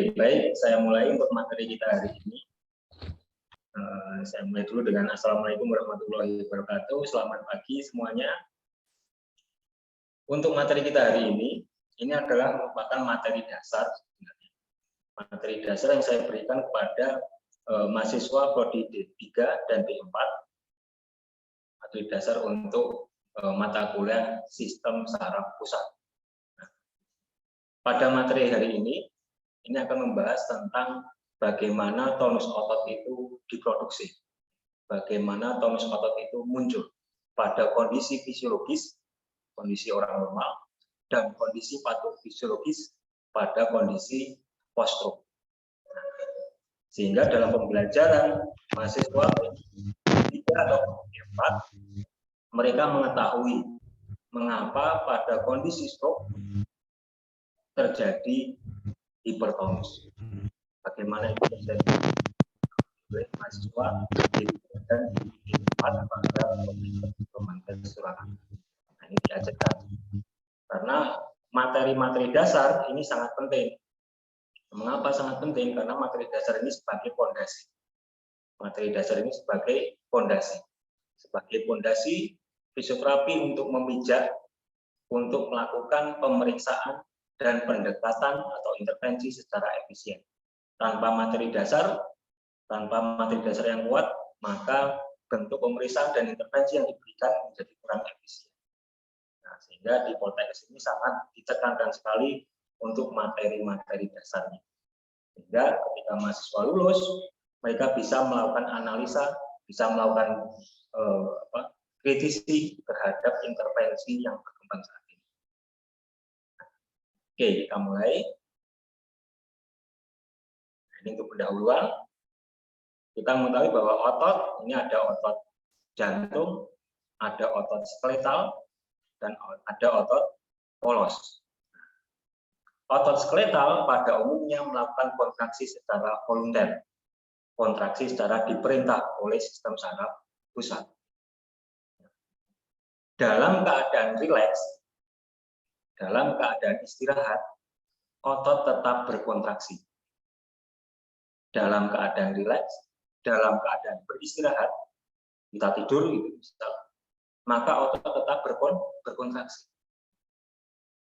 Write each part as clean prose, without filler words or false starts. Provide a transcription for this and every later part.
Oke, baik. Saya mulai untuk materi kita hari ini. Saya mulai dulu dengan Assalamualaikum warahmatullahi wabarakatuh. Selamat pagi semuanya. Untuk materi kita hari ini adalah merupakan materi dasar. Materi dasar yang saya berikan kepada mahasiswa prodi D3 dan D4. Materi dasar untuk mata kuliah sistem saraf pusat. Pada materi hari ini akan membahas tentang bagaimana tonus otot itu diproduksi, bagaimana tonus otot itu muncul pada kondisi fisiologis, kondisi orang normal, dan kondisi patofisiologis pada kondisi post-stroke. Sehingga dalam pembelajaran mahasiswa 3 atau 4, mereka mengetahui mengapa pada kondisi stroke terjadi hipertonus. Bagaimana itu terjadi oleh mahasiswa dan pada pemanggilan surangan. Nah, ini diajarkan karena materi-materi dasar ini sangat penting. Mengapa sangat penting? Karena materi dasar ini sebagai fondasi. Materi dasar ini sebagai fondasi fisioterapi untuk memijak, untuk melakukan pemeriksaan dan pendekatan atau intervensi secara efisien. Tanpa materi dasar yang kuat, maka bentuk pemeriksaan dan intervensi yang diberikan menjadi kurang efisien. Nah, sehingga di Poltekkes ini sangat ditekankan sekali untuk materi-materi dasarnya. Sehingga ketika mahasiswa lulus, mereka bisa melakukan analisa, bisa melakukan kritisi terhadap intervensi yang berkembang saat ini. Oke, kita mulai. Ini untuk pendahuluan. Kita mengetahui bahwa otot, ini ada otot jantung, ada otot skeletal, dan ada otot polos. Otot skeletal pada umumnya melakukan kontraksi secara volunter, kontraksi secara diperintah oleh sistem saraf pusat. Dalam keadaan rileks, dalam keadaan istirahat, otot tetap berkontraksi. Dalam keadaan rileks, dalam keadaan beristirahat, kita tidur gitu misal, maka otot tetap berkontraksi.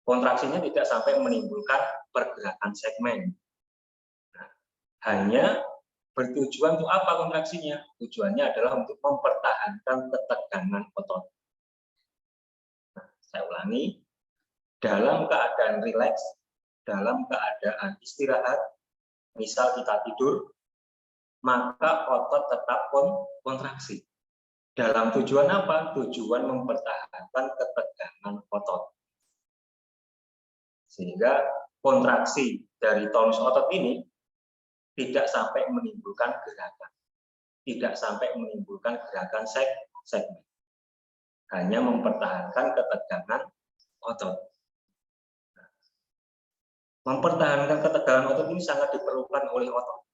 Kontraksinya tidak sampai menimbulkan pergerakan segmen. Nah, hanya bertujuan untuk apa kontraksinya? Tujuannya adalah untuk mempertahankan ketegangan otot. Nah, saya ulangi, dalam keadaan rileks, dalam keadaan istirahat, misal kita tidur, maka otot tetap kontraksi. Dalam tujuan apa? Tujuan mempertahankan ketegangan otot. Sehingga kontraksi dari tonus otot ini tidak sampai menimbulkan gerakan. Tidak sampai menimbulkan gerakan segmen. Hanya mempertahankan ketegangan otot. Mempertahankan ketegangan otot ini sangat diperlukan oleh otot.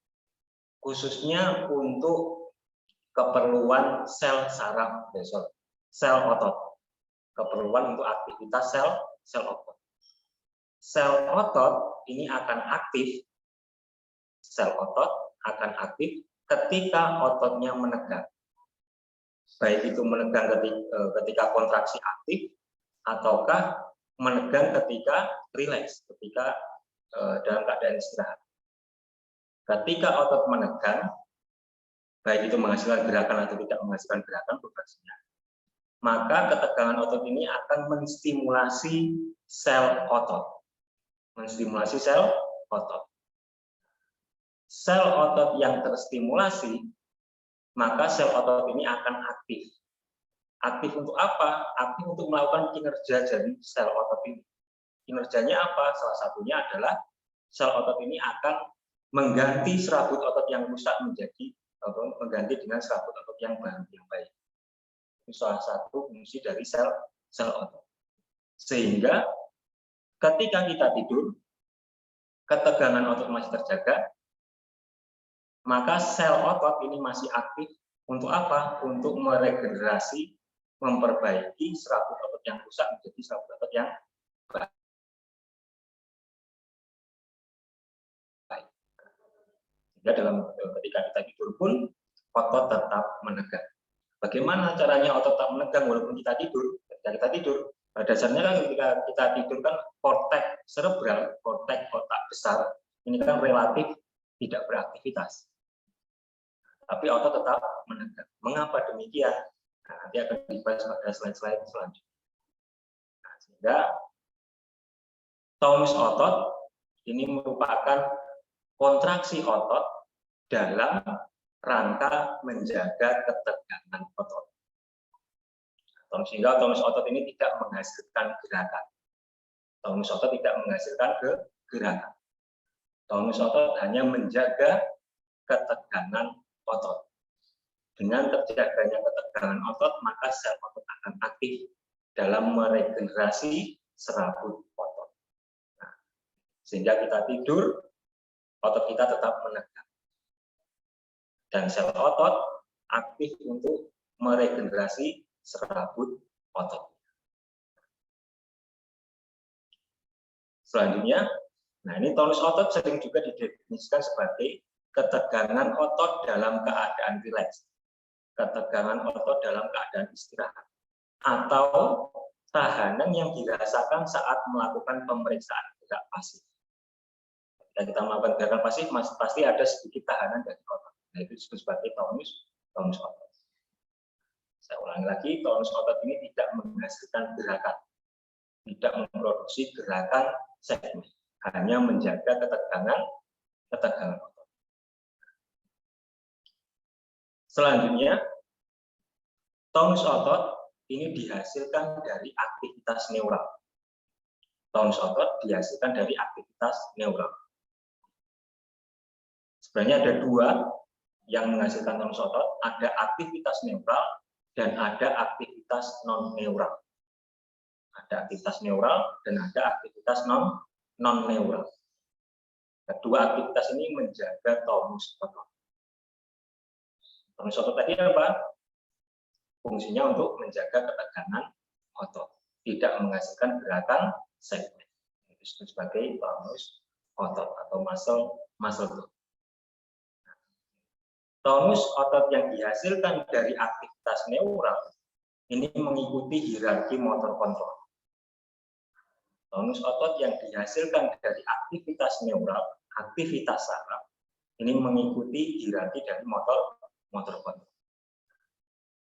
Khususnya untuk keperluan sel saraf, sel otot. Keperluan untuk aktivitas sel otot. Sel otot ini akan aktif, sel otot akan aktif ketika ototnya menegang. Baik itu menegang ketika kontraksi aktif, ataukah menegang ketika rileks, ketika dalam keadaan istirahat. Ketika otot menegang, baik itu menghasilkan gerakan atau tidak menghasilkan gerakan kontraksinya, maka ketegangan otot ini akan menstimulasi sel otot. Menstimulasi sel otot. Sel otot yang terstimulasi, maka sel otot ini akan aktif. Aktif untuk apa? Aktif untuk melakukan kinerja dari sel otot ini. Kinerjanya apa? Salah satunya adalah sel otot ini akan mengganti serabut otot yang rusak mengganti dengan serabut otot yang baru, yang baik. Itu salah satu fungsi dari sel otot. Sehingga ketika kita tidur, ketegangan otot masih terjaga, maka sel otot ini masih aktif untuk apa? Untuk meregenerasi, memperbaiki serabut otot yang rusak menjadi serabut otot yang baik. Sehingga ketika kita tidur pun otot tetap menegang. Bagaimana caranya otot tetap menegang walaupun kita tidur? Ketika kita tidur, pada dasarnya kan ketika kita tidur kan korteks cerebral, korteks otak besar, ini kan relatif tidak beraktivitas. Tapi otot tetap menegang. Mengapa demikian? Nah, nanti akan dibahas pada slide-slide selanjutnya. Nah, sehingga tonus otot ini merupakan kontraksi otot dalam rangka menjaga ketegangan otot. Sehingga tonus otot ini tidak menghasilkan gerakan. Tonus otot tidak menghasilkan gerakan. Tonus otot hanya menjaga ketegangan otot. Dengan terjaganya ketegangan otot, maka sel otot akan aktif dalam meregenerasi serabut otot. Nah, sehingga kita tidur, otot kita tetap menegang. Dan sel otot aktif untuk meregenerasi serabut otot. Selanjutnya, nah ini tonus otot sering juga didefinisikan sebagai ketegangan otot dalam keadaan rileks, ketegangan otot dalam keadaan istirahat, atau tahanan yang dirasakan saat melakukan pemeriksaan gerak pasif. Ketika kita melakukan gerakan pasif, pasti ada sedikit tahanan dari otot. Nah, itu disebut sebagai tonus otot. Saya ulangi lagi, tonus otot ini tidak menghasilkan gerakan, tidak memproduksi gerakan segmen, hanya menjaga ketegangan otot. Selanjutnya, tonus otot ini dihasilkan dari aktivitas neural. Tonus otot dihasilkan dari aktivitas neural. Sebenarnya ada dua yang menghasilkan tonus otot, ada aktivitas neural dan ada aktivitas non-neural. Ada aktivitas neural dan ada aktivitas non-neural. Kedua aktivitas ini menjaga tonus otot. Tonus otot tadi apa? Fungsinya untuk menjaga ketegangan otot, tidak menghasilkan gerakan segmen. Itu disebut sebagai tonus otot atau muscle tone. Tonus otot yang dihasilkan dari aktivitas neural ini mengikuti hierarki motor kontrol. Tonus otot yang dihasilkan dari aktivitas neural, aktivitas saraf, ini mengikuti hierarki dari motor kontrol.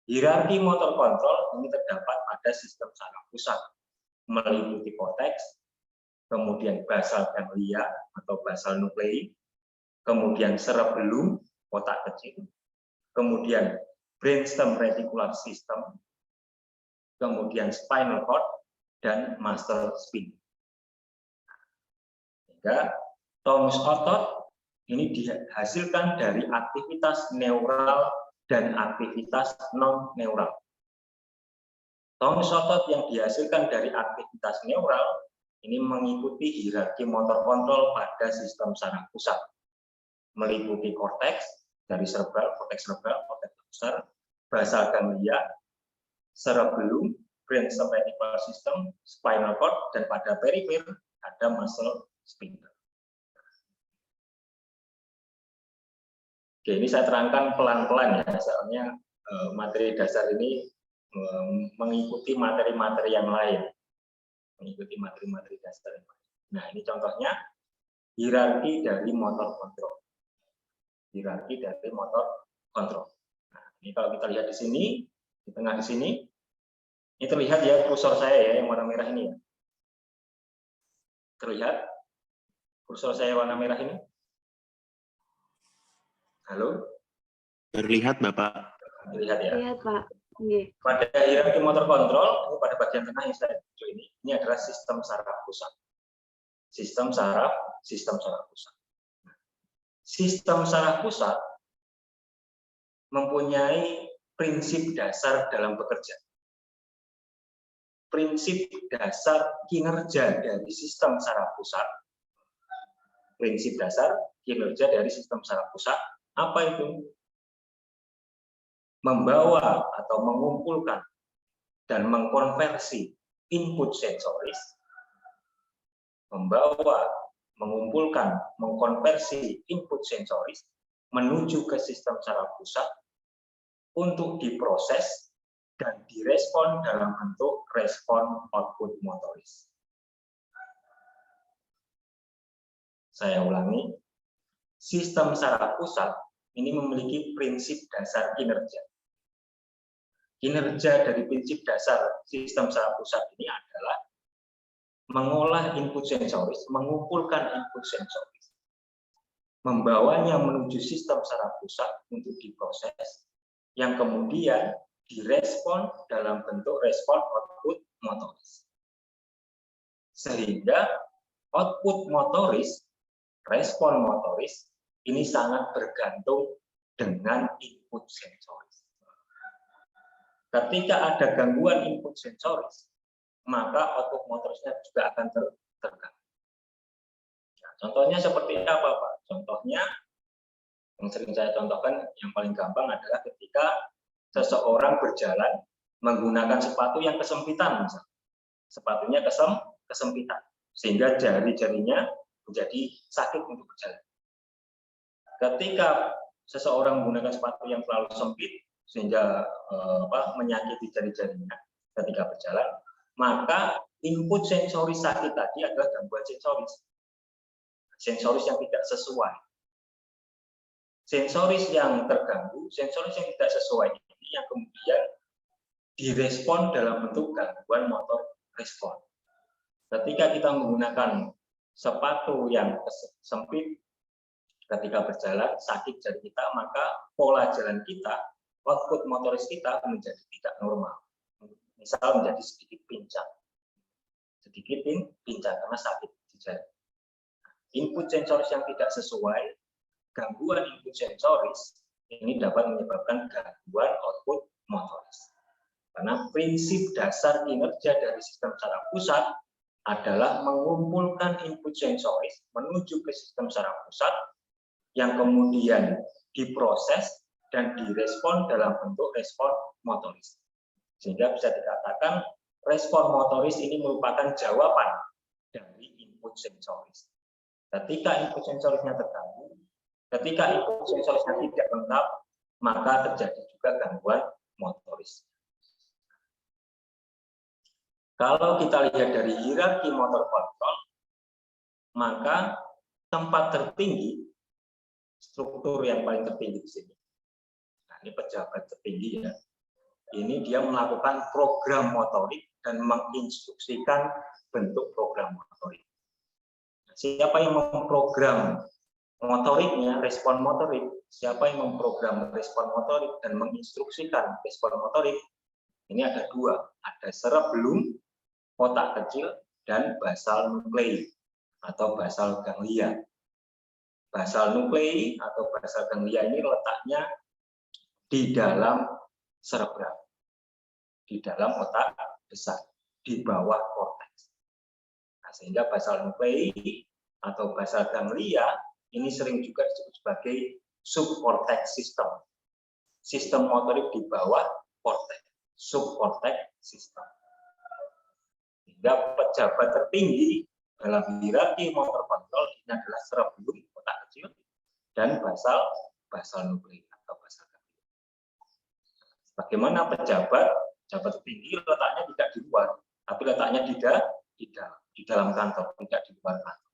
Hierarki motor kontrol ini terdapat pada sistem saraf pusat, meliputi korteks, kemudian basal ganglia atau basal nuklei, kemudian cerebellum, otak kecil, kemudian brainstem reticular system, kemudian spinal cord, dan muscle sphincter. Sehingga tonus otot ini dihasilkan dari aktivitas neural dan aktivitas non-neural. Tonus otot yang dihasilkan dari aktivitas neural ini mengikuti hierarki motor kontrol pada sistem saraf pusat, meliputi korteks dari korteks besar, basal ganglia, cerebellum, brainstem reticular system, spinal cord, dan pada perifer ada muscle sphincter. Oke, ini saya terangkan pelan-pelan ya, soalnya materi dasar ini mengikuti materi-materi yang lain, mengikuti materi-materi dasar yang lain. Nah, ini contohnya hierarki dari motor kontrol. Hierarki dari motor kontrol. Nah, ini kalau kita lihat di sini, di tengah di sini, ini terlihat ya kursor saya ya yang warna merah ini ya. Terlihat kursor saya warna merah ini? Halo? Terlihat Bapak. Terlihat ya? Terlihat Pak. Oke. Pada hierarki motor kontrol, ini pada bagian tengah yang saya tunjuk ini adalah sistem saraf pusat. Sistem saraf pusat. Sistem saraf pusat mempunyai prinsip dasar dalam bekerja. Prinsip dasar kinerja dari sistem saraf pusat. Prinsip dasar kinerja dari sistem saraf pusat apa itu? Membawa atau mengumpulkan dan mengkonversi input sensoris, membawa, mengumpulkan, mengkonversi input sensoris menuju ke sistem saraf pusat untuk diproses dan direspon dalam bentuk respon output motoris. Saya ulangi, sistem saraf pusat ini memiliki prinsip dasar kinerja. Kinerja dari prinsip dasar sistem saraf pusat ini adalah mengolah input sensoris, mengumpulkan input sensoris, membawanya menuju sistem saraf pusat untuk diproses, yang kemudian direspon dalam bentuk respon output motoris. Sehingga output motoris, respon motoris, ini sangat bergantung dengan input sensoris. Ketika ada gangguan input sensoris, maka output motorisnya juga akan terganggu. Nah, contohnya seperti apa, Pak? Contohnya, yang sering saya contohkan, yang paling gampang adalah ketika seseorang berjalan menggunakan sepatu yang kesempitan, misalnya. Sepatunya kesempitan, sehingga jari-jarinya menjadi sakit untuk berjalan. Ketika seseorang menggunakan sepatu yang terlalu sempit sehingga menyakiti jari-jarinya ketika berjalan, maka input sensoris sakit tadi adalah gangguan sensoris yang tidak sesuai. Sensoris yang terganggu, sensoris yang tidak sesuai ini yang kemudian direspon dalam bentuk gangguan motor respon. Ketika kita menggunakan sepatu yang sempit, ketika berjalan sakit jari kita, maka pola jalan kita, output motoris kita menjadi tidak normal. Misal menjadi sedikit pincang karena sakit di jari. Input sensoris yang tidak sesuai, gangguan input sensoris ini dapat menyebabkan gangguan output motoris. Karena prinsip dasar kinerja dari sistem saraf pusat adalah mengumpulkan input sensoris menuju ke sistem saraf pusat yang kemudian diproses dan direspon dalam bentuk respon motoris. Sehingga bisa dikatakan respon motoris ini merupakan jawaban dari input sensoris. Ketika input sensorisnya terganggu, ketika input sensorisnya tidak lengkap, maka terjadi juga gangguan motoris. Kalau kita lihat dari hierarki motor kontrol, maka tempat tertinggi, struktur yang paling tertinggi di sini. Nah, ini pejabat tertinggi ya. Ini dia melakukan program motorik dan menginstruksikan bentuk program motorik. Siapa yang memprogram motoriknya, respon motorik? Siapa yang memprogram respon motorik dan menginstruksikan respon motorik? Ini ada dua, ada cerebellum, otak kecil, dan basal nuclei atau basal ganglia. Basal nuclei atau basal ganglia ini letaknya di dalam cerebral, di dalam otak besar, di bawah korteks. Nah, sehingga basal nuclei atau basal ganglia ini sering juga disebut sebagai subcortex system. Sistem motorik di bawah korteks, subcortex system. Sehingga pejabat tertinggi dalam hierarki motor kontrol ini adalah cerebellum, otak kecil, dan basal nuclei atau basal ganglia. Bagaimana pejabat tertinggi letaknya tidak di luar, tapi letaknya di dalam kantor, tidak di luar kantor.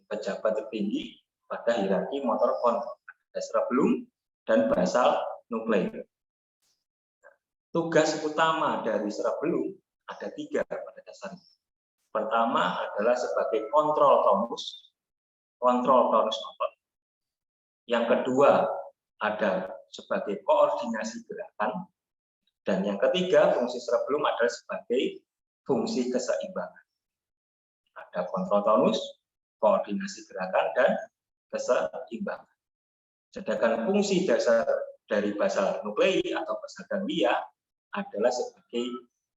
Pejabat tertinggi pada hierarki motor kontrol ada cerebellum dan basal nuclei. Tugas utama dari cerebellum ada 3 pada dasarnya. Pertama adalah sebagai kontrol tonus otot. Yang kedua ada sebagai koordinasi gerakan. Dan yang ketiga, fungsi cerebellum adalah sebagai fungsi keseimbangan. Ada kontrol tonus, koordinasi gerakan, dan keseimbangan. Sedangkan fungsi dasar dari basal nuclei atau basal ganglia adalah sebagai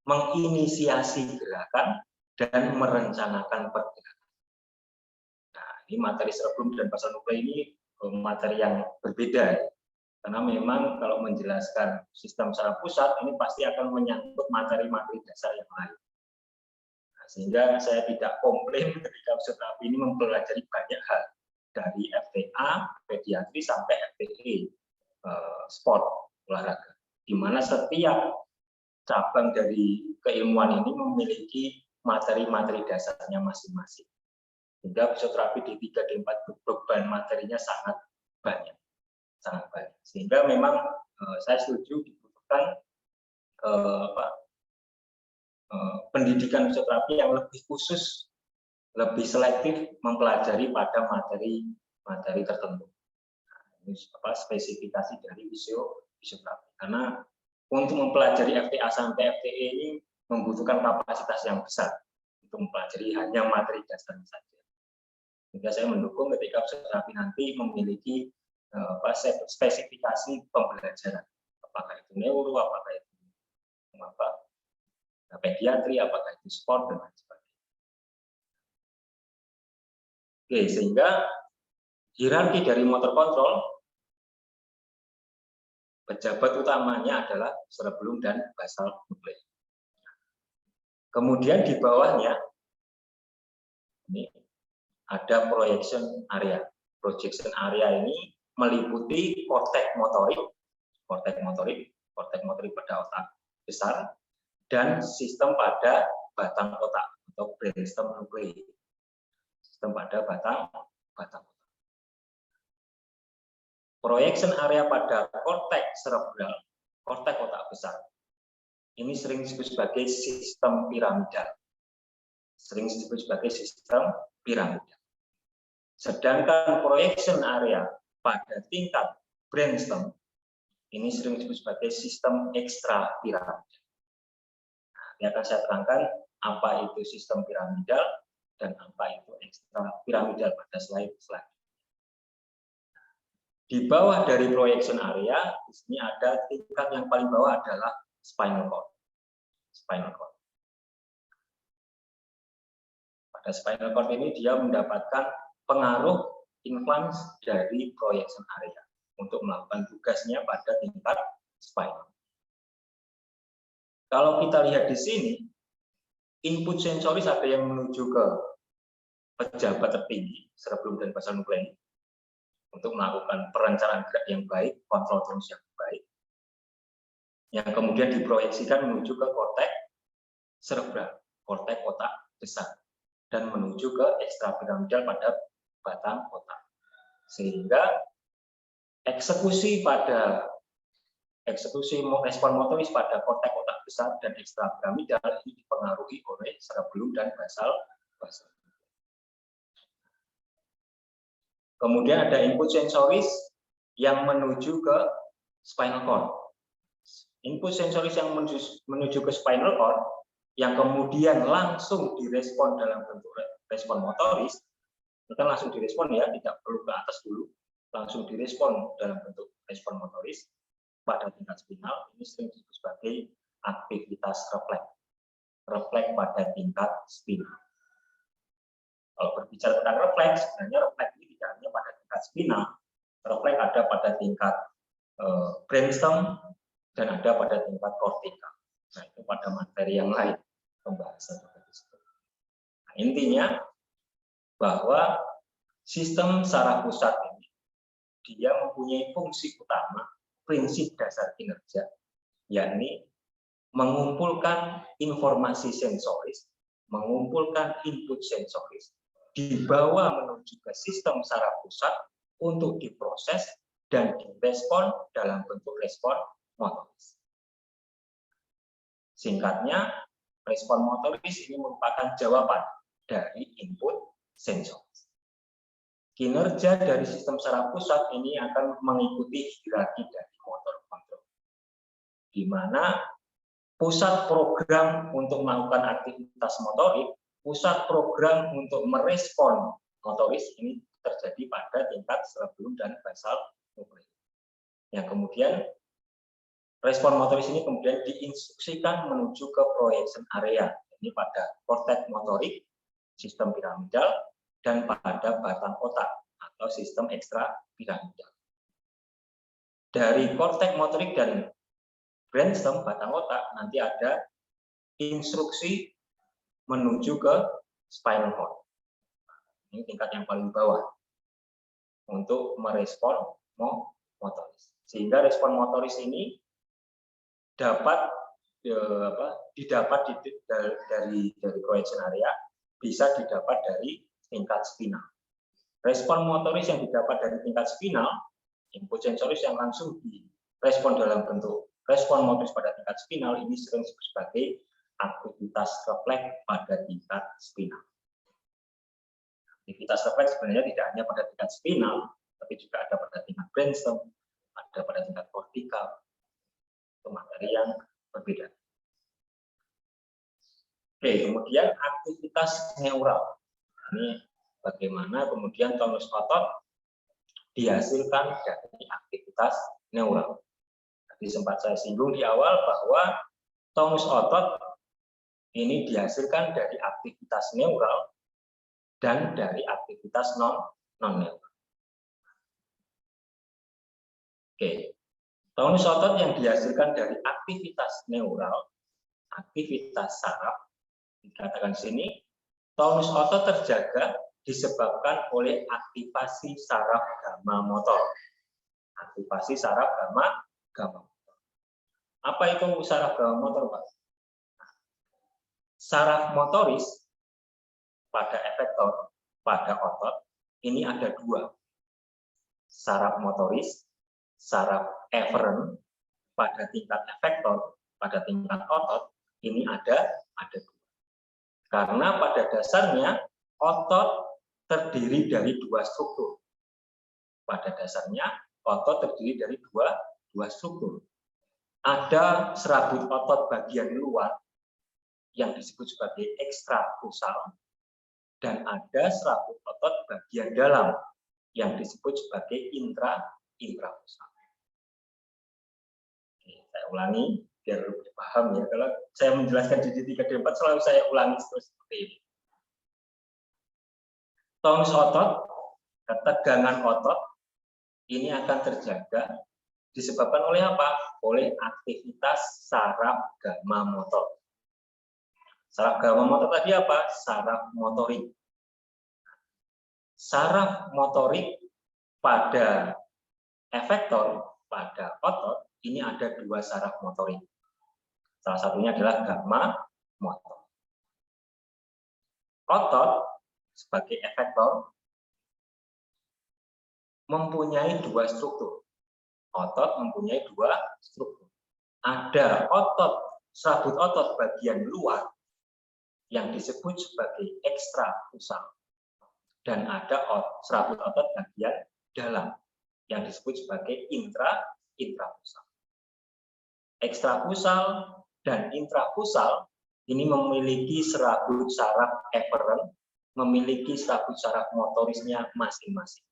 menginisiasi gerakan dan merencanakan pergerakan. Nah, ini materi cerebellum dan basal nuclei ini materi yang berbeda, karena memang kalau menjelaskan sistem saraf pusat ini pasti akan menyangkut materi-materi dasar yang lain. Nah, sehingga saya tidak komplain ketika fisioterapi ini mempelajari banyak hal, dari FTA, pediatri sampai FTE, sport, olahraga. Di mana setiap cabang dari keilmuan ini memiliki materi-materi dasarnya masing-masing. Sehingga fisioterapi di 3 D 4 beban materinya sangat banyak. Sehingga memang saya setuju dibutuhkan pendidikan fisioterapi yang lebih khusus, lebih selektif mempelajari pada materi tertentu. Ini spesifikasi dari fisioterapi. Karena untuk mempelajari FTA sampai FTE ini membutuhkan kapasitas yang besar untuk mempelajari hanya materi dasar saja. Sehingga saya mendukung ketika fisioterapi nanti memiliki spesifikasi pembelajaran, apakah itu neuro, apakah itu pediatri, apakah itu sport, dan lain sebagainya. Oke, sehingga hierarki dari motor kontrol, pejabat utamanya adalah cerebellum dan basal nuclei. Kemudian di bawahnya ini ada projection area. Projection area ini meliputi korteks motorik pada otak besar, dan sistem pada batang otak atau brainstem nuclei. Sistem pada batang otak. Projection area pada korteks cerebral, korteks otak besar, ini sering disebut sebagai sistem piramidal. Sedangkan projection area pada tingkat brainstem ini sering disebut sebagai sistem ekstra piramidal. Nah, ini akan saya terangkan apa itu sistem piramidal dan apa itu ekstra piramidal pada slide selanjutnya. Di bawah dari projection area, di sini ada tingkat yang paling bawah adalah spinal cord. Pada spinal cord ini dia mendapatkan pengaruh influence dari projection area untuk melakukan tugasnya pada tingkat spinal. Kalau kita lihat di sini, input sensoris ada yang menuju ke pejabat tertinggi, cerebellum dan basal nuclei, untuk melakukan perencanaan gerak yang baik, kontrol tonus yang baik, yang kemudian diproyeksikan menuju ke korteks cerebral, korteks otak besar, dan menuju ke ekstrapiramidal pada batang otak. Sehingga eksekusi respon motoris pada korteks otak besar dan ekstrapiramidal ini dipengaruhi oleh cerebellum dan basal. Kemudian ada input sensoris yang menuju ke spinal cord. Input sensoris yang menuju ke spinal cord yang kemudian langsung direspon dalam bentuk respon motoris, kita langsung direspon ya, tidak perlu ke atas dulu, langsung direspon dalam bentuk respon motoris pada tingkat spinal. Ini sering disebut sebagai aktivitas refleks pada tingkat spinal. Kalau berbicara tentang refleks, sebenarnya refleks ini tidak hanya pada tingkat spinal, refleks ada pada tingkat brainstem dan ada pada tingkat kortikal. Nah, itu pada materi yang lain pembahasan. Nah, intinya bahwa sistem saraf pusat ini dia mempunyai fungsi utama, prinsip dasar kinerja, yakni mengumpulkan informasi sensoris, mengumpulkan input sensoris, dibawa menuju ke sistem saraf pusat untuk diproses dan direspon dalam bentuk respon motoris. Singkatnya, respon motoris ini merupakan jawaban dari input sensoris. Kinerja dari sistem saraf pusat ini akan mengikuti hierarki dari motor kontrol, di mana pusat program untuk melakukan aktivitas motorik, pusat program untuk merespon motoris ini terjadi pada tingkat cerebellum dan basal nuclei. Yang kemudian respon motoris ini kemudian diinstruksikan menuju ke projection area, ini pada korteks motorik, sistem piramidal, dan pada batang otak atau sistem ekstra piramidal. Dari korteks motorik dan brainstem, batang otak, nanti ada instruksi menuju ke spinal cord. Ini tingkat yang paling bawah. untuk merespon motoris. Sehingga respon motoris ini dapat didapat dari cohesion area, bisa didapat dari tingkat spinal. Respon motoris yang didapat dari tingkat spinal, input sensoris yang langsung direspon dalam bentuk respon motoris pada tingkat spinal, ini sering disebut sebagai aktivitas refleks pada tingkat spinal. Aktivitas refleks sebenarnya tidak hanya pada tingkat spinal, tapi juga ada pada tingkat brainstem, ada pada tingkat kortikal. Itu materi yang berbeda. Oke, kemudian aktivitas neural. Ini bagaimana kemudian tonus otot dihasilkan dari aktivitas neural. Tadi sempat saya singgung di awal bahwa tonus otot ini dihasilkan dari aktivitas neural dan dari aktivitas non-neural. Oke, tonus otot yang dihasilkan dari aktivitas neural, aktivitas saraf, dikatakan sini, tonus otot terjaga disebabkan oleh aktivasi saraf gamma motor. Aktivasi saraf gamma motor. Apa itu saraf gamma motor, Pak? Saraf motoris pada efektor, pada otot, ini ada dua. Saraf motoris, saraf eferen pada tingkat efektor, pada tingkat otot, ini ada dua. Karena pada dasarnya otot terdiri dari dua struktur. Pada dasarnya otot terdiri dari dua struktur. Ada serabut otot bagian luar yang disebut sebagai ekstrapusal, dan ada serabut otot bagian dalam yang disebut sebagai intrapusal. Saya ulangi biar lebih paham ya. Kalau saya menjelaskan di 3 D 4 selalu saya ulangi terus seperti ini. Tonus otot, ketegangan otot ini akan terjaga disebabkan oleh apa? Oleh aktivitas saraf gamma motor. Saraf gamma motor tadi apa? Saraf motorik. Saraf motorik pada efektor, pada otot, ini ada dua saraf motorik. Salah satunya adalah gamma motor. Otot sebagai efektor mempunyai dua struktur. Otot mempunyai dua struktur. Ada otot, serabut otot bagian luar yang disebut sebagai ekstrapusal, dan ada serabut otot bagian dalam yang disebut sebagai intrapusal. Ekstrapusal dan intrapusal ini memiliki serabut saraf eferen, memiliki serabut saraf motorisnya masing-masing.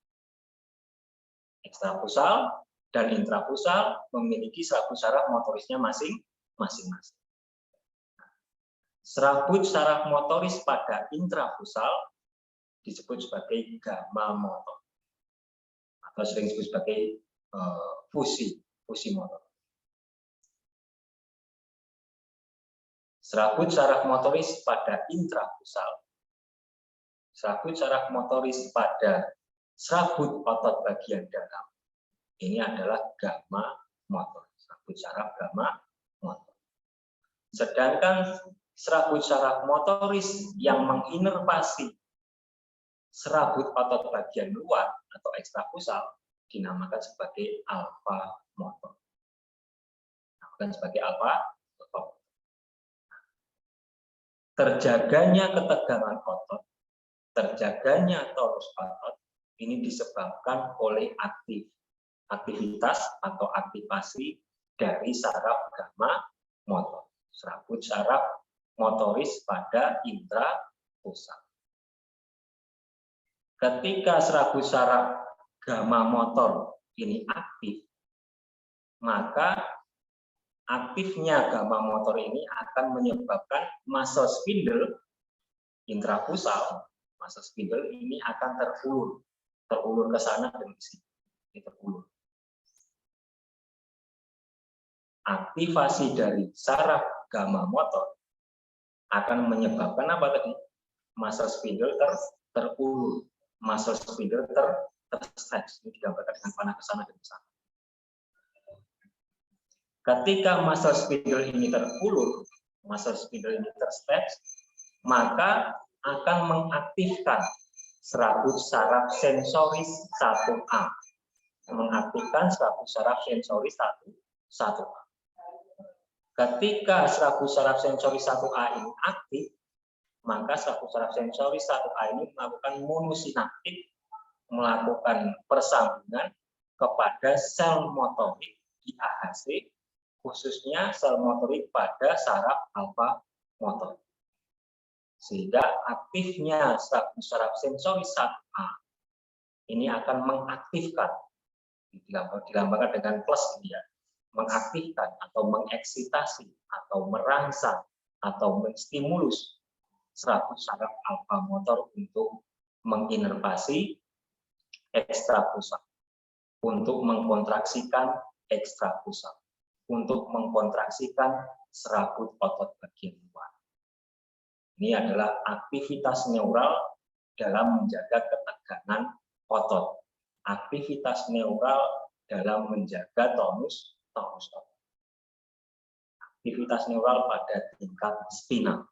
Ekstrapusal dan intrapusal memiliki serabut saraf motorisnya masing-masing. Serabut saraf motoris pada intrapusal disebut sebagai gamma motor, atau sering disebut sebagai fusi motor. Serabut saraf motoris pada intrapusal, serabut saraf motoris pada serabut otot bagian dalam, ini adalah gamma motor, serabut saraf gamma motor. Sedangkan serabut saraf motoris yang menginervasi serabut otot bagian luar atau ekstrapusal dinamakan sebagai alfa motor. Dinamakan sebagai alfa motor. Terjaganya ketegangan otot, terjaganya tonus otot, ini disebabkan oleh aktivitas atau aktivasi dari saraf gamma motor, serabut saraf motoris pada intrapusal. Ketika serabut saraf gamma motor ini aktif, maka aktifnya gamma motor ini akan menyebabkan muscle spindle intrapusal, muscle spindle ini akan terulur ke sana dan ke sini. Ini terulur. Aktivasi dari saraf gamma motor akan menyebabkan apa tadi? Muscle spindle terulur, muscle spindle terstretch. Ini digambarkan dengan panah ke sana dan ke sana. Ketika muscle spindle ini terulur, muscle spindle ini terstretch, maka akan mengaktifkan serabut saraf sensoris 1A. Mengaktifkan serabut saraf sensoris 1A. Ketika serabut saraf sensoris 1A ini aktif, maka serabut saraf sensoris 1A ini melakukan monosinaptik, melakukan persambungan kepada sel motorik di AHC, khususnya sel motorik pada saraf alfa motor. Sehingga aktifnya serabut saraf sensoris 1A ini akan mengaktifkan, digambarkan dengan plus ini ya, mengaktifkan atau mengeksitasi atau merangsang atau menstimulus serabut saraf alfa motor untuk menginervasi ekstrapusat, untuk mengkontraksikan ekstrapusat, untuk mengkontraksikan serabut otot bagian luar. Ini adalah aktivitas neural dalam menjaga ketegangan otot. Aktivitas neural dalam menjaga tonus otot. Aktivitas neural pada tingkat spinal.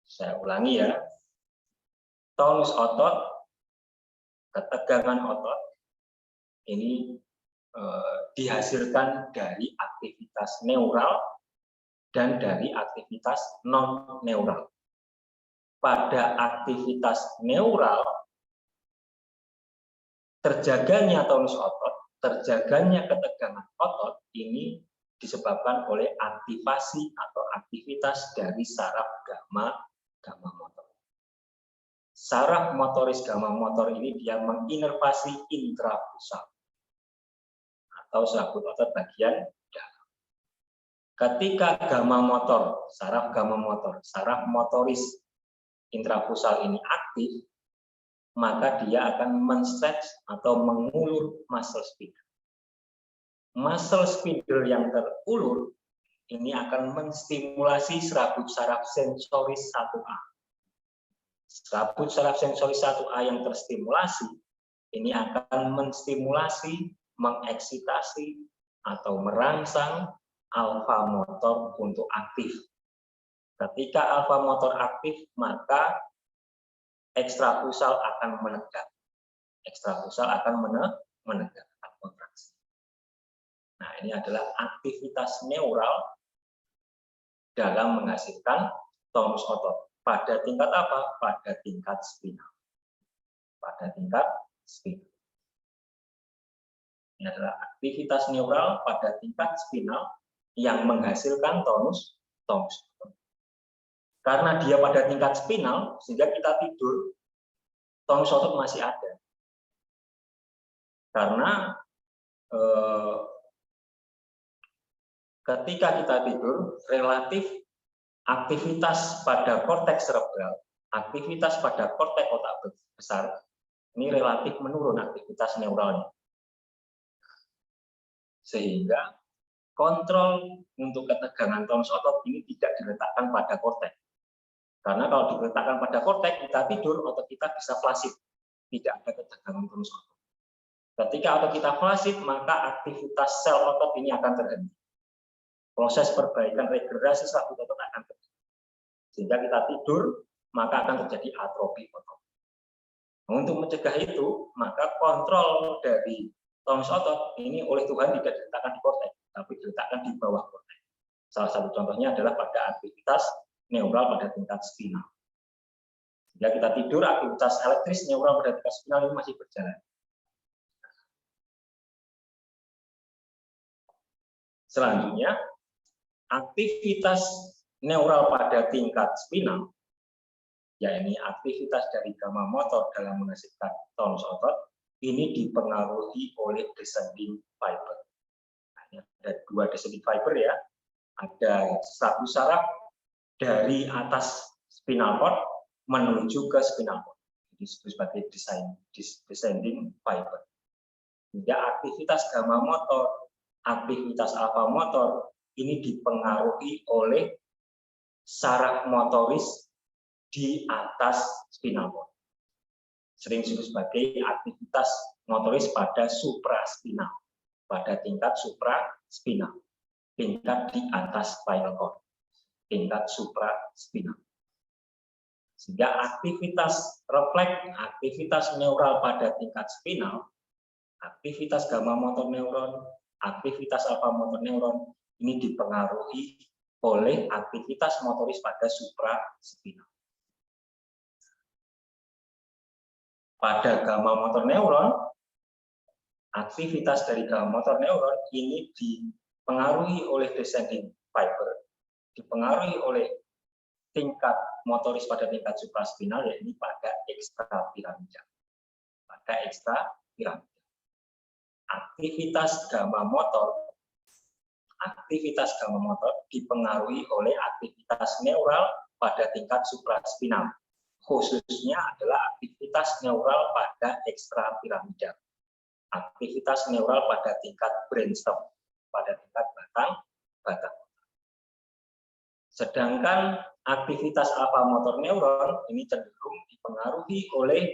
Saya ulangi ya. Tonus otot, ketegangan otot, ini dihasilkan dari aktivitas neural dan dari aktivitas non-neural. Pada aktivitas neural, terjaganya tonus otot, terjaganya ketegangan otot ini disebabkan oleh aktivasi atau aktivitas dari saraf gamma motor. Saraf motoris gamma motor ini dia menginervasi intrapusat atau serabut otot bagian dalam. Ketika gamma motor, saraf motoris intrapusal ini aktif, maka dia akan men-stretch atau mengulur muscle spindle. Muscle spindle yang terulur ini akan menstimulasi serabut saraf sensoris 1A. Serabut saraf sensoris 1A yang terstimulasi ini akan menstimulasi, mengeksitasi atau merangsang alfa motor untuk aktif. Ketika alfa motor aktif, maka ekstrapusal akan menegak. Ekstrapusal akan menegak atau kontraksi. Nah, ini adalah aktivitas neural dalam menghasilkan tonus otot. Pada tingkat apa? Pada tingkat spinal. Pada tingkat spinal. Ini adalah aktivitas neural pada tingkat spinal yang menghasilkan tonus otot. Karena dia pada tingkat spinal, sehingga kita tidur, tonus otot masih ada. Karena ketika kita tidur, relatif aktivitas pada korteks cerebral, aktivitas pada korteks otak besar, ini relatif menurun aktivitas neuralnya. Sehingga kontrol untuk ketegangan tonus otot ini tidak diletakkan pada korteks. Karena kalau diletakkan pada korteks, kita tidur, otot kita bisa flasid. Tidak ada ketegangan tonus otot. Ketika otot kita flasid, maka aktivitas sel otot ini akan terhenti. Proses perbaikan regenerasi serabut otot akan terjadi. Sehingga kita tidur, maka akan terjadi atrofi otot. Untuk mencegah itu, maka kontrol dari tonus otot ini oleh Tuhan tidak diletakkan di korteks, tapi diletakkan di bawah korteks. Salah satu contohnya adalah pada aktivitas neural pada tingkat spinal. Jika kita tidur, aktivitas elektris neural pada tingkat spinal ini masih berjalan. Selanjutnya, aktivitas neural pada tingkat spinal, yakni aktivitas dari gamma motor dalam menghasilkan tonus otot, ini dipengaruhi oleh descending fiber. Nah, ada dua descending fiber ya, ada serabut saraf dari atas spinal cord menuju ke spinal cord. Disebut sebagai descending fiber. Sehingga aktivitas gamma motor, aktivitas alfa motor ini dipengaruhi oleh saraf motoris di atas spinal cord. sering disebut sebagai aktivitas motoris pada supraspinal, pada tingkat supraspinal, tingkat di atas spinal cord, tingkat supraspinal. Sehingga aktivitas refleks, aktivitas neural pada tingkat spinal, aktivitas gamma motor neuron, aktivitas alfa motor neuron ini dipengaruhi oleh aktivitas motoris pada supraspinal. Pada gamma motor neuron, aktivitas dari gamma motor neuron ini dipengaruhi oleh descending fiber, dipengaruhi oleh tingkat motoris pada tingkat supraspinal, yaitu pada ekstrapiramidal. Pada ekstrapiramidal. Aktivitas gamma motor dipengaruhi oleh aktivitas neural pada tingkat supraspinal. Khususnya adalah aktivitas neural pada ekstrapiramidal. Aktivitas neural pada tingkat brainstem, pada tingkat batang. Sedangkan aktivitas alfa motor neuron ini cenderung dipengaruhi oleh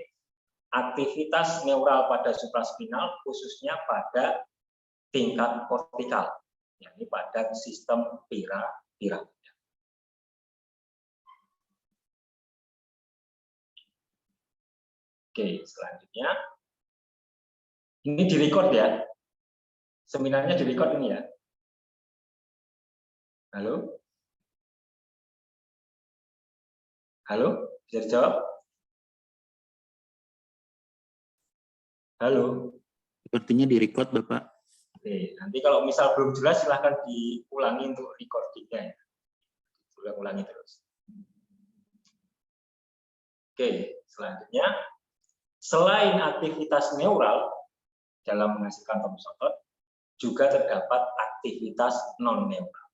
aktivitas neural pada supraspinal, khususnya pada tingkat kortikal, yakni pada sistem piramida. Oke, selanjutnya ini direcord ya, seminarnya direcord ini ya. Halo? Halo, bisa dijawab? Halo? Sepertinya di-record, Bapak. Oke, nanti kalau misal belum jelas silahkan diulangi untuk recordingnya. Ulangi terus. Oke, selanjutnya selain aktivitas neural dalam menghasilkan tombus otot, juga terdapat aktivitas non-neural.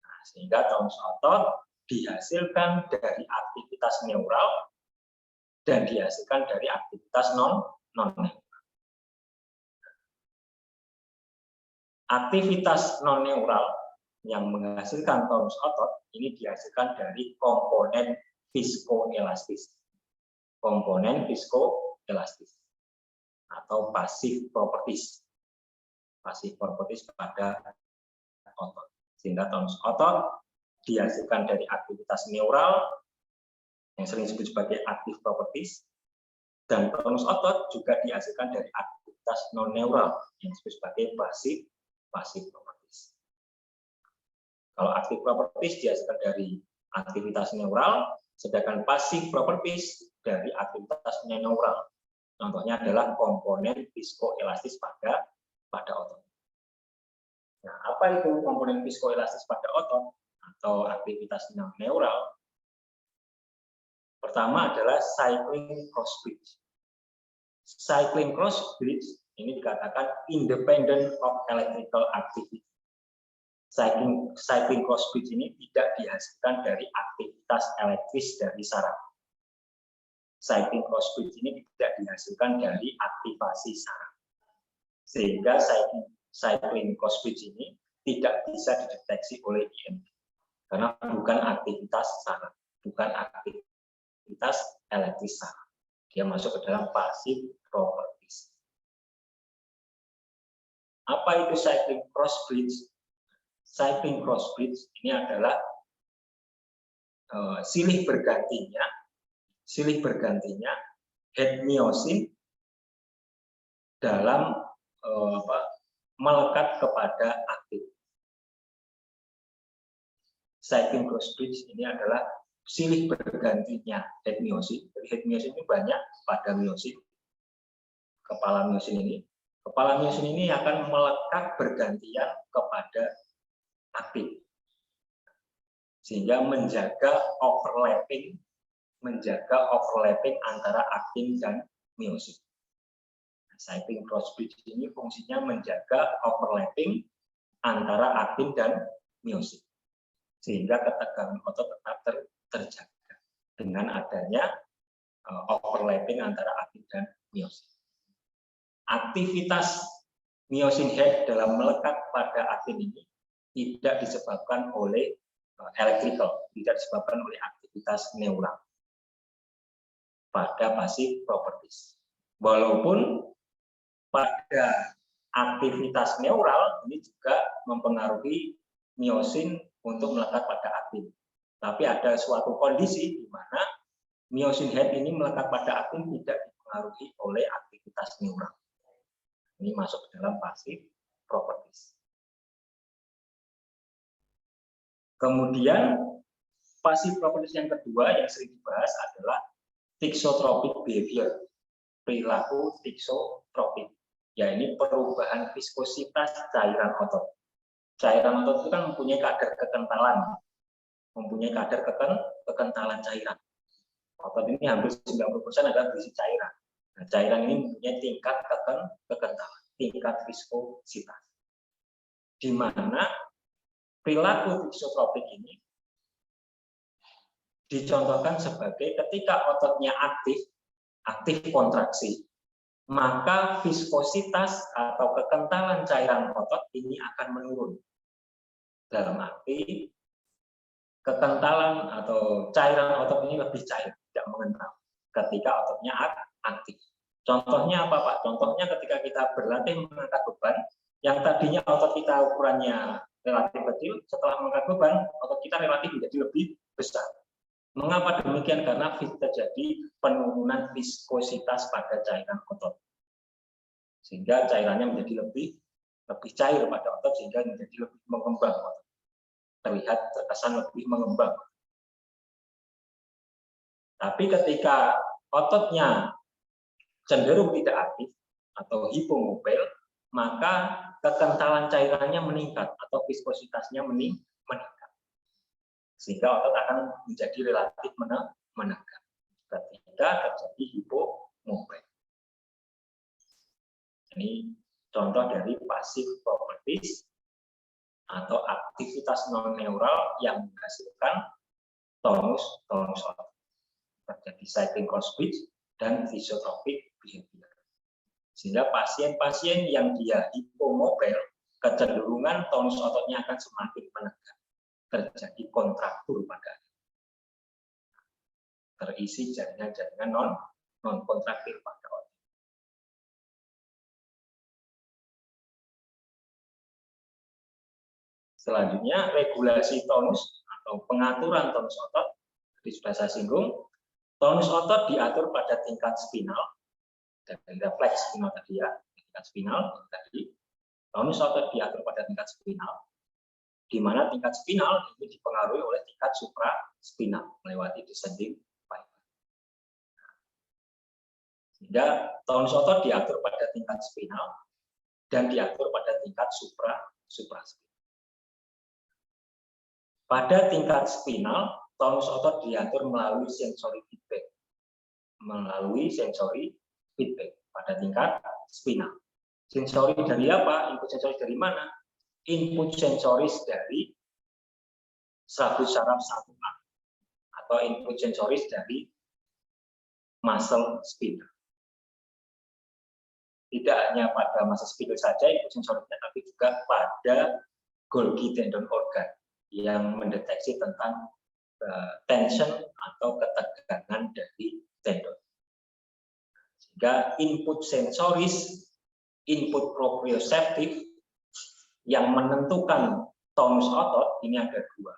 Nah, sehingga tombus otot dihasilkan dari aktivitas neural dan dihasilkan dari aktivitas non-neural. Aktivitas non-neural yang menghasilkan tonus otot ini dihasilkan dari komponen viskoelastis. Komponen viskoelastis atau passive properties. Passive properties pada otot. Sehingga tonus otot dihasilkan dari aktivitas neural yang sering disebut sebagai active properties, dan tonus otot juga dihasilkan dari aktivitas non-neural yang disebut sebagai passive properties. Kalau active properties dihasilkan dari aktivitas neural, sedangkan passive properties dari aktivitas non-neural. Contohnya adalah komponen viskoelastis pada otot. Nah, apa itu komponen viskoelastis pada otot atau aktivitas non-neural? Pertama adalah cycling cross bridge. Cycling cross bridge ini dikatakan independent of electrical activity. Cycling cross bridge ini tidak dihasilkan dari aktivitas elektris dari saraf. Cycling cross bridge ini tidak dihasilkan dari aktivasi saraf. Sehingga cycling cross bridge ini tidak bisa dideteksi oleh EMG karena bukan aktivitas saraf, bukan aktivitas elektris saraf. Dia masuk ke dalam passive properties. Apa itu cycling cross bridge? Cycling cross bridge ini adalah silih bergantinya het myosin dalam melekat kepada aktin. Cycling cross bridge ini adalah silih bergantinya het myosin. Jadi het myosin ini banyak pada myosin. Kepala myosin ini akan melekat bergantian kepada aktin, sehingga menjaga overlapping antara aktin dan myosin. Cycling cross bridge ini fungsinya menjaga overlapping antara aktin dan myosin, sehingga ketegangan otot tetap terjaga dengan adanya overlapping antara aktin dan myosin. Aktivitas myosin head dalam melekat pada aktin ini tidak disebabkan oleh electrical, tidak disebabkan oleh aktivitas neural. pada passive properties. Walaupun pada aktivitas neural ini juga mempengaruhi miosin untuk melekat pada aktin. Tapi ada suatu kondisi di mana miosin head ini melekat pada aktin tidak dipengaruhi oleh aktivitas neural. Ini masuk ke dalam passive properties. Kemudian passive properties yang kedua yang sering dibahas adalah thixotropic behavior, perilaku thixotropik. Ya, ini perubahan viskositas cairan otot. Cairan otot itu kan mempunyai kadar kekentalan, kekentalan cairan. Otot ini hampir 90% adalah berisi cairan. Nah, cairan ini mempunyai tingkat kekentalan, tingkat viskositas. Di mana perilaku thixotropik ini dicontohkan sebagai ketika ototnya aktif kontraksi, maka viskositas atau kekentalan cairan otot ini akan menurun. Dalam arti kekentalan atau cairan otot ini lebih cair, tidak mengental ketika ototnya aktif. Contohnya apa, Pak? Contohnya ketika kita berlatih mengangkat beban, yang tadinya otot kita ukurannya relatif kecil, setelah mengangkat beban, otot kita relatif menjadi lebih besar. Mengapa demikian? Karena terjadi penurunan viskositas pada cairan otot, sehingga cairannya menjadi lebih cair pada otot, sehingga menjadi lebih mengembang, terlihat terkesan lebih mengembang. Tapi ketika ototnya cenderung tidak aktif atau hipomobil, maka kekentalan cairannya meningkat atau viskositasnya meningkat, sehingga otot akan menjadi relatif menekan ketika terjadi hipomobil. Ini contoh dari passive properties atau aktivitas non neural yang menghasilkan tonus otot. Terjadi cycling cross speech dan thixotropic behavior. Sehingga pasien-pasien yang dia hipomobil, kecenderungan tonus ototnya akan semakin menekan. Terjadi kontraktur pada terisi jaringan-jaringan non kontraktil pada otot. Selanjutnya regulasi tonus atau pengaturan tonus otot. Tadi sudah saya singgung, tonus otot diatur pada tingkat spinal dari refleks spinal tadi ya, tingkat spinal tadi. Tonus otot diatur pada tingkat spinal, di mana tingkat spinal ini dipengaruhi oleh tingkat supraspinal melewati descending fiber. Sehingga tonus otot diatur pada tingkat spinal dan diatur pada tingkat supraspinal. Pada tingkat spinal, tonus otot diatur melalui sensory feedback. Pada tingkat spinal. Sensori dari apa? Input sensoris dari mana? Input sensoris dari serabut saraf 1A atau input sensoris dari muscle spindle. Tidak hanya pada muscle spindle saja input sensorisnya, tapi juga pada Golgi tendon organ yang mendeteksi tentang tension atau ketegangan dari tendon. Sehingga input sensoris, input proprioceptif yang menentukan tonus otot ini ada dua.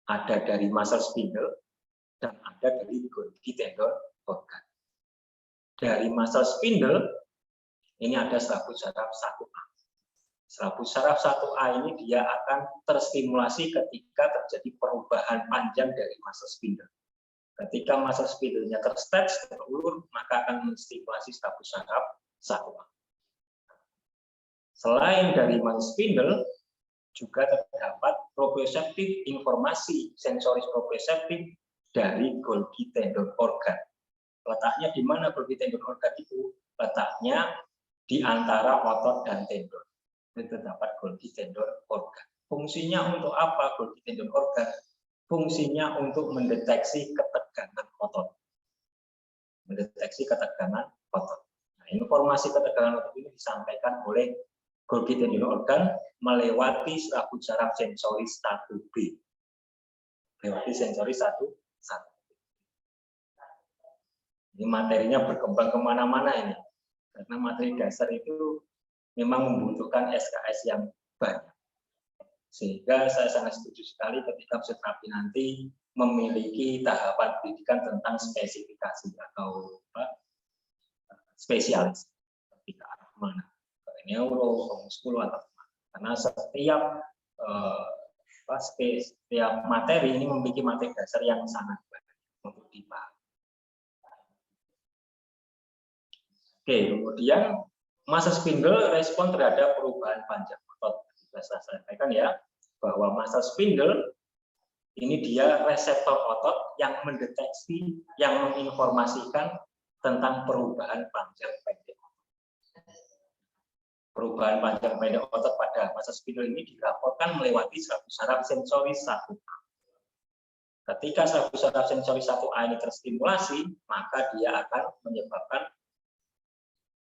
Ada dari muscle spindle dan ada dari Golgi tendon organ. Dari muscle spindle ini ada serabut saraf 1A. Serabut saraf 1A ini dia akan terstimulasi ketika terjadi perubahan panjang dari muscle spindle. Ketika muscle spindle-nya terstretch, terulur, maka akan menstimulasi serabut saraf 1A. Selain dari muscle spindle, juga terdapat proprioceptif, informasi sensoris proprioceptif dari Golgi tendon organ. Letaknya di mana Golgi tendon organ itu? Letaknya di antara otot dan tendon. Itu terdapat Golgi tendon organ. Fungsinya untuk apa Golgi tendon organ? Fungsinya untuk mendeteksi ketegangan otot. Mendeteksi ketegangan otot. Nah, informasi ketegangan otot ini disampaikan oleh Golgi tendon organ melewati serabut saraf sensoris 1B. Melewati sensoris 1B. Ini materinya berkembang kemana-mana ini, karena materi dasar itu memang membutuhkan SKS yang banyak. Sehingga saya sangat setuju sekali ketika Psioterapi nanti memiliki tahapan pendidikan tentang spesifikasi atau spesialis, ketika mana ke neuro, ke muskul atau karena setiap materi ini memiliki materi dasar yang sangat banyak untuk dipahami. Oke, kemudian massa spindle respon terhadap perubahan panjang otot. Saya sampaikan ya, bahwa massa spindle ini dia reseptor otot yang mendeteksi, yang menginformasikan tentang perubahan panjang pendek. Perubahan panjang pendek otot pada massa spindle ini dilaporkan melewati saraf sensori 1A. Ketika saraf sensori 1A ini terstimulasi, maka dia akan menyebabkan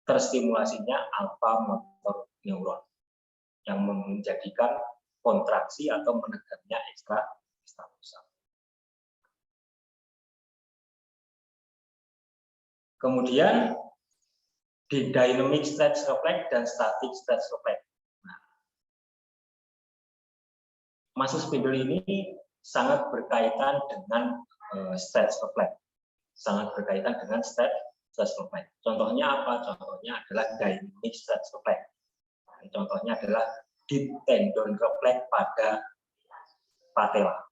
terstimulasinya alfa motor neuron yang menjadikan kontraksi atau menegaknya ekstrapusat. Kemudian di dynamic stretch reflex dan static stretch reflex. Nah, massa spindle ini sangat berkaitan dengan stretch reflex, sangat berkaitan dengan stretch reflex. Contohnya apa? Contohnya adalah dynamic stretch reflex. Nah, contohnya adalah deep tendon reflex pada patella,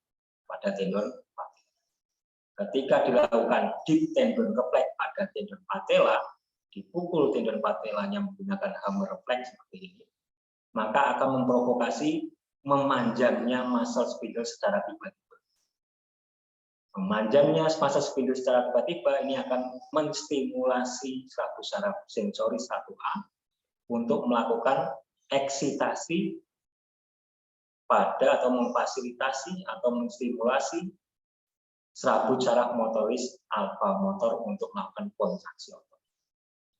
pada tendon patella. Ketika dilakukan deep tendon reflex pada tendon patella, dipukul tendon patellanya menggunakan hammer reflex seperti ini, maka akan memprovokasi memanjangnya muscle spindle secara tiba-tiba. Memanjangnya massa spindle secara tiba-tiba ini akan menstimulasi saraf sensori 1A untuk melakukan eksitasi pada atau memfasilitasi atau menstimulasi serabut saraf motoris alfa motor untuk melakukan kontraksi otot.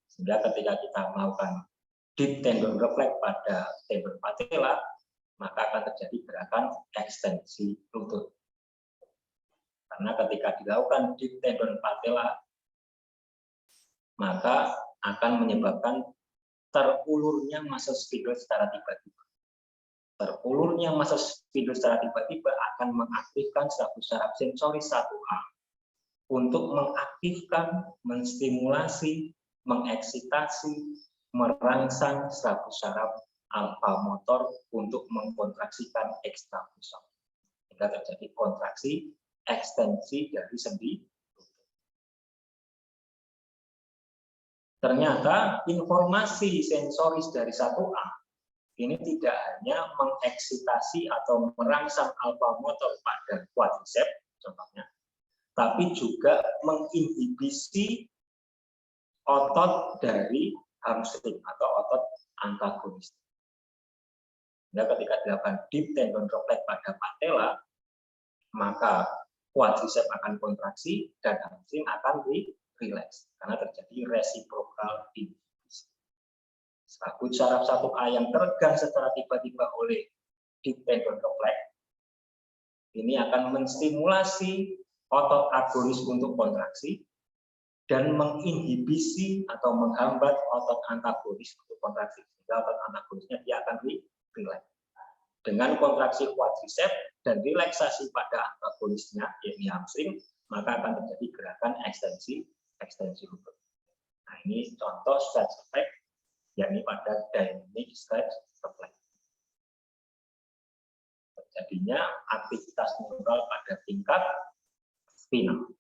Sehingga ketika kita melakukan deep tendon reflex pada tendon patella, maka akan terjadi gerakan ekstensi lutut. Karena ketika dilakukan deep tendon patella, maka akan menyebabkan terulurnya massa spindle secara tiba-tiba. Terulurnya massa spindle secara tiba-tiba akan mengaktifkan saraf sensori 1A untuk mengaktifkan, menstimulasi, mengeksitasi, merangsang saraf alfa motor untuk mengkontraksikan ekstrapusat. Sehingga terjadi kontraksi ekstensi dari sendi. Ternyata informasi sensoris dari 1A ini tidak hanya mengeksitasi atau merangsang alfa motor pada quadriceps contohnya, tapi juga menginhibisi otot dari hamstring atau otot antagonis. Nah, ketika dilakukan deep tendon reflex pada patella, maka quadriceps akan kontraksi dan hamstring akan rileks karena terjadi reciprocal inhibisi. Serabut saraf 1A yang teregang secara tiba-tiba oleh deep tendon reflex ini akan menstimulasi otot agonis untuk kontraksi dan menginhibisi atau menghambat otot antagonis untuk kontraksi. Sehingga otot antagonisnya dia akan rileks. Dengan kontraksi quadriceps dan relaksasi pada antagonisnya, yaitu hamstring, maka akan terjadi gerakan ekstensi lutut. Nah, ini contoh stretch reflex, yakni pada dynamic stretch reflex. Terjadinya aktivitas neural pada tingkat spinal.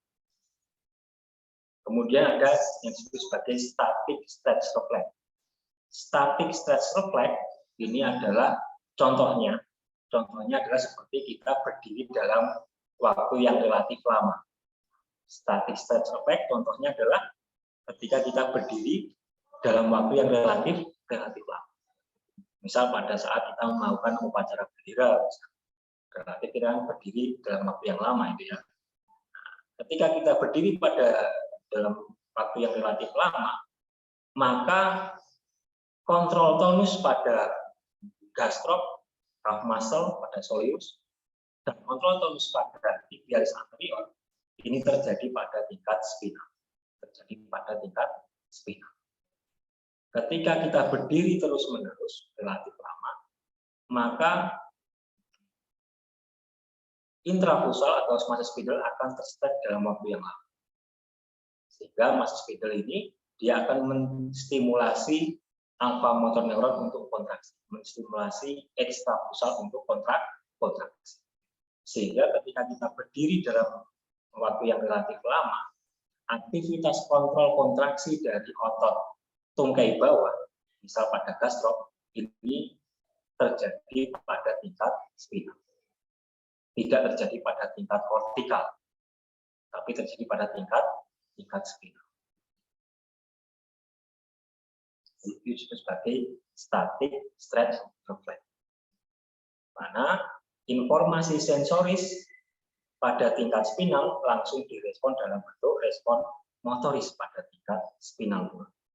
Kemudian ada yang disebut sebagai static stretch reflex. Static stretch reflex ini adalah contohnya adalah seperti kita berdiri dalam waktu yang relatif lama. Static stretch reflex contohnya adalah ketika kita berdiri dalam waktu yang relatif lama. Misal pada saat kita melakukan upacara bendera, relatif kita berdiri dalam waktu yang lama itu ya. Ketika kita berdiri dalam waktu yang relatif lama, maka kontrol tonus pada gastrop, calf muscle pada soleus, dan kontrol tonus pada tibialis anterior ini terjadi pada tingkat spinal, terjadi pada tingkat spinal. Ketika kita berdiri terus-menerus relatif lama, maka intrafusal atau massa spindle akan tersetek dalam waktu yang lama. Sehingga massa spindle ini dia akan menstimulasi alfa motor neuron untuk kontraksi, menstimulasi ekstrafusal untuk kontraksi. Sehingga ketika kita berdiri dalam waktu yang relatif lama, aktivitas kontrol kontraksi dari otot tungkai bawah, misal pada gastro, ini terjadi pada tingkat spinal. Tidak terjadi pada tingkat kortikal, tapi terjadi pada tingkat spinal. Itu disebut sebagai static stretch reflex. Mana informasi sensoris pada tingkat spinal langsung direspon dalam bentuk respon motoris pada tingkat spinal.